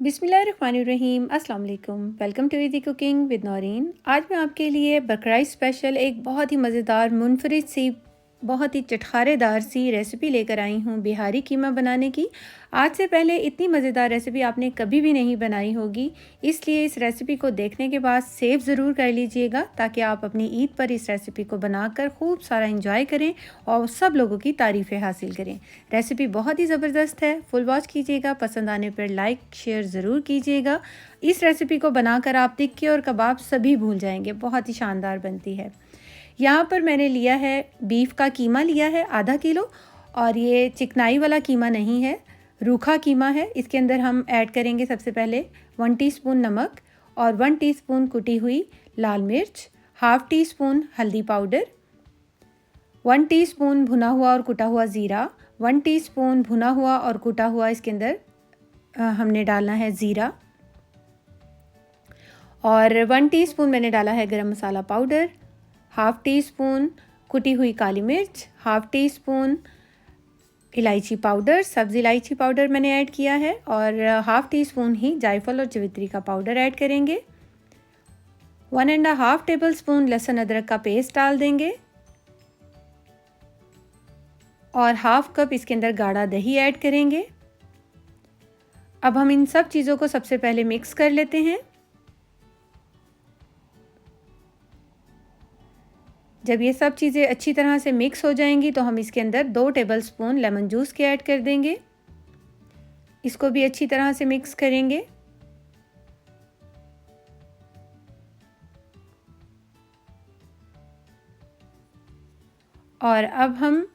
बिस्मिल्लाहिर्रहमानिर्रहीम अस्सलाम वालेकुम। Welcome to easy cooking with Naureen. आज मैं आपके लिए बकराइद स्पेशल एक बहुत ही मज़ेदार मुनफरिद सी बहुत ही चटखारेदार सी रेसिपी लेकर आई हूँ बिहारी कीमा बनाने की। आज से पहले इतनी मज़ेदार रेसिपी आपने कभी भी नहीं बनाई होगी, इसलिए इस रेसिपी को देखने के बाद सेव ज़रूर कर लीजिएगा ताकि आप अपनी ईद पर इस रेसिपी को बनाकर खूब सारा इंजॉय करें और सब लोगों की तारीफ़ें हासिल करें। रेसिपी बहुत ही ज़बरदस्त है, फुल वॉच कीजिएगा। पसंद आने पर लाइक शेयर ज़रूर कीजिएगा। इस रेसिपी को बनाकर आप टिक्की और कबाब सभी भूल जाएंगे, बहुत ही शानदार बनती है। यहाँ पर मैंने लिया है बीफ का कीमा लिया है आधा किलो, और ये चिकनाई वाला कीमा नहीं है, रूखा कीमा है। इसके अंदर हम ऐड करेंगे सबसे पहले 1 टीस्पून नमक और 1 टीस्पून कुटी हुई लाल मिर्च, हाफ़ टी स्पून हल्दी पाउडर, 1 टीस्पून भुना हुआ और कुटा हुआ ज़ीरा, 1 टीस्पून भुना हुआ और कुटा हुआ इसके अंदर हमने डालना है ज़ीरा, और 1 टीस्पून मैंने डाला है गरम मसाला पाउडर, हाफ़ टी स्पून कुटी हुई काली मिर्च, हाफ़ टी स्पून इलायची पाउडर, सब्ज़ इलायची पाउडर मैंने ऐड किया है, और हाफ़ टी स्पून ही जायफल और जवित्री का पाउडर ऐड करेंगे। 1.5 टेबल स्पून लहसुन अदरक का पेस्ट डाल देंगे, और हाफ़ कप इसके अंदर गाढ़ा दही ऐड करेंगे। अब हम इन सब चीज़ों को सबसे पहले मिक्स कर लेते हैं। जब ये सब चीज़ें अच्छी तरह से मिक्स हो जाएंगी तो हम इसके अंदर 2 टेबलस्पून लेमन जूस के ऐड कर देंगे। इसको भी अच्छी तरह से मिक्स करेंगे। और अब हम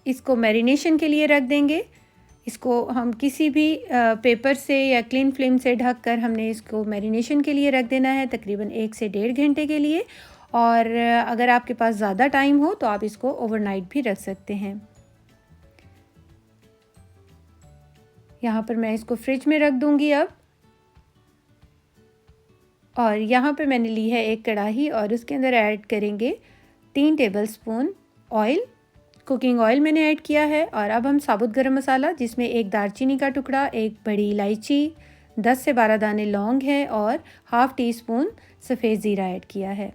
इसको मैरिनेशन के लिए रख देंगे। इसको हम किसी भी पेपर से या क्लीन फिल्म से ढक कर हमने इसको मैरिनेशन के लिए रख देना है, तकरीबन 1 से 1.5 घंटे के लिए। और अगर आपके पास ज़्यादा टाइम हो तो आप इसको ओवरनाइट भी रख सकते हैं। यहाँ पर मैं इसको फ्रिज में रख दूँगी अब। और यहाँ पर मैंने ली है एक कढ़ाई, और उसके अंदर ऐड करेंगे 3 टेबलस्पून ऑयल, कुकिंग ऑयल मैंने ऐड किया है। और अब हम साबुत गरम मसाला, जिसमें एक दालचीनी का टुकड़ा, एक बड़ी इलायची, 10 से 12 दाने लौंग है, और हाफ़ टी स्पून सफ़ेद ज़ीरा ऐड किया है।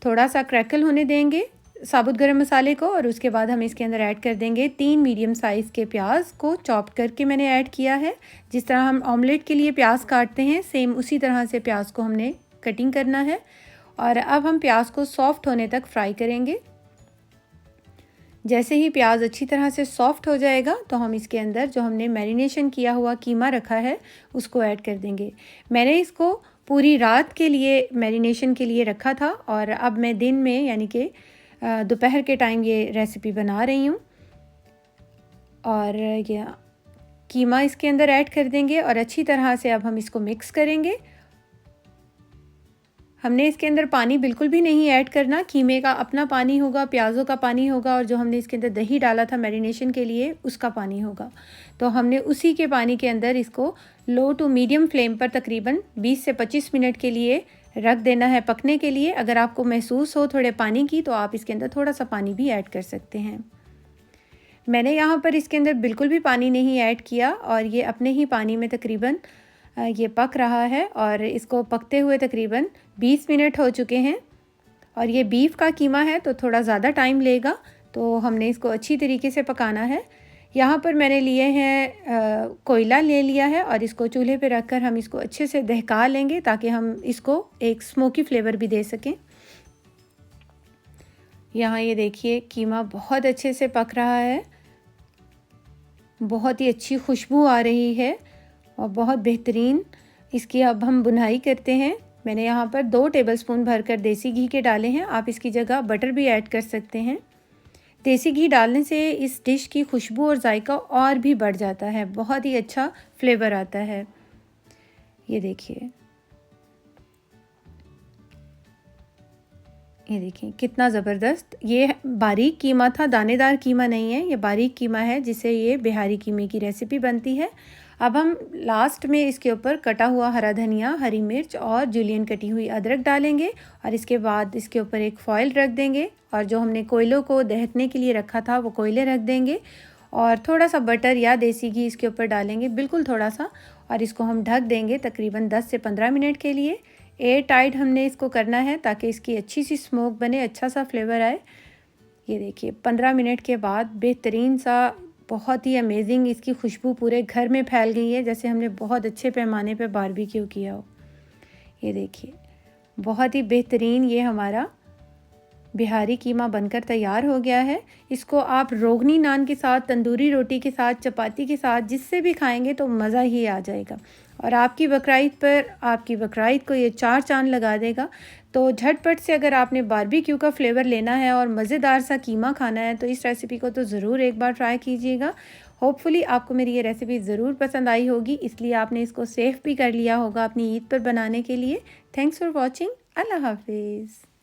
थोड़ा सा क्रैकल होने देंगे साबुत गरम मसाले को, और उसके बाद हम इसके अंदर ऐड कर देंगे 3 मीडियम साइज़ के प्याज को चॉप करके मैंने ऐड किया है। जिस तरह हम ऑमलेट के लिए प्याज काटते हैं, सेम उसी तरह से प्याज को हमने कटिंग करना है। और अब हम प्याज को सॉफ्ट होने तक फ्राई करेंगे। जैसे ही प्याज अच्छी तरह से सॉफ्ट हो जाएगा तो हम इसके अंदर जो हमने मैरिनेशन किया हुआ कीमा रखा है उसको ऐड कर देंगे। मैंने इसको पूरी रात के लिए मैरिनेशन के लिए रखा था, और अब मैं दिन में यानी कि दोपहर के टाइम ये रेसिपी बना रही हूँ। और ये कीमा इसके अंदर ऐड कर देंगे और अच्छी तरह से अब हम इसको मिक्स करेंगे। हमने इसके अंदर पानी बिल्कुल भी नहीं ऐड करना, कीमे का अपना पानी होगा, प्याज़ों का पानी होगा, और जो हमने इसके अंदर दही डाला था मैरिनेशन के लिए उसका पानी होगा। तो हमने उसी के पानी के अंदर इसको लो टू मीडियम फ्लेम पर तकरीबन 20 से 25 मिनट के लिए रख देना है पकने के लिए। अगर आपको महसूस हो थोड़े पानी की तो आप इसके अंदर थोड़ा सा पानी भी ऐड कर सकते हैं। मैंने यहाँ पर इसके अंदर बिल्कुल भी पानी नहीं ऐड किया, और ये अपने ही पानी में तकरीबन ये पक रहा है, और इसको पकते हुए तकरीबन 20 मिनट हो चुके हैं। और ये बीफ का कीमा है तो थोड़ा ज़्यादा टाइम लेगा, तो हमने इसको अच्छी तरीके से पकाना है। यहाँ पर मैंने लिए हैं कोयला ले लिया है, और इसको चूल्हे पे रखकर हम इसको अच्छे से दहका लेंगे ताकि हम इसको एक स्मोकी फ्लेवर भी दे सकें। यहाँ ये देखिए कीमा बहुत अच्छे से पक रहा है, बहुत ही अच्छी खुशबू आ रही है और बहुत बेहतरीन इसकी अब हम बुनाई करते हैं। मैंने यहाँ पर 2 टेबलस्पून भरकर देसी घी के डाले हैं, आप इसकी जगह बटर भी ऐड कर सकते हैं। देसी घी डालने से इस डिश की खुशबू और जायका और भी बढ़ जाता है, बहुत ही अच्छा फ्लेवर आता है। ये देखिए, ये देखिए कितना ज़बरदस्त। ये बारीक कीमा था, दानेदार कीमा नहीं है, ये बारीक कीमा है जिससे ये बिहारी कीमे की रेसिपी बनती है। अब हम लास्ट में इसके ऊपर कटा हुआ हरा धनिया, हरी मिर्च और जूलियन कटी हुई अदरक डालेंगे, और इसके बाद इसके ऊपर एक फॉइल रख देंगे, और जो हमने कोयलों को दहकने के लिए रखा था वो कोयले रख देंगे। और थोड़ा सा बटर या देसी घी इसके ऊपर डालेंगे, बिल्कुल थोड़ा सा, और इसको हम ढक देंगे तकरीबन 10 से 15 मिनट के लिए। एयर टाइट हमने इसको करना है ताकि इसकी अच्छी सी स्मोक बने, अच्छा सा फ्लेवर आए। ये देखिए 15 मिनट के बाद बेहतरीन सा, बहुत ही अमेजिंग इसकी खुशबू पूरे घर में फैल गई है, जैसे हमने बहुत अच्छे पैमाने पे बारबेक्यू किया हो। ये देखिए बहुत ही बेहतरीन ये हमारा बिहारी कीमा बनकर तैयार हो गया है। इसको आप रोगनी नान के साथ, तंदूरी रोटी के साथ, चपाती के साथ, जिससे भी खाएंगे तो मज़ा ही आ जाएगा और आपकी बकरीद को ये चार चांद लगा देगा। तो झटपट से अगर आपने बारबेक्यू का फ्लेवर लेना है और मज़ेदार सा कीमा खाना है तो इस रेसिपी को तो ज़रूर एक बार ट्राई कीजिएगा। होपफुली आपको मेरी ये रेसिपी ज़रूर पसंद आई होगी, इसलिए आपने इसको सेव भी कर लिया होगा अपनी ईद पर बनाने के लिए। Thanks for watching. अल्लाह हाफिज़।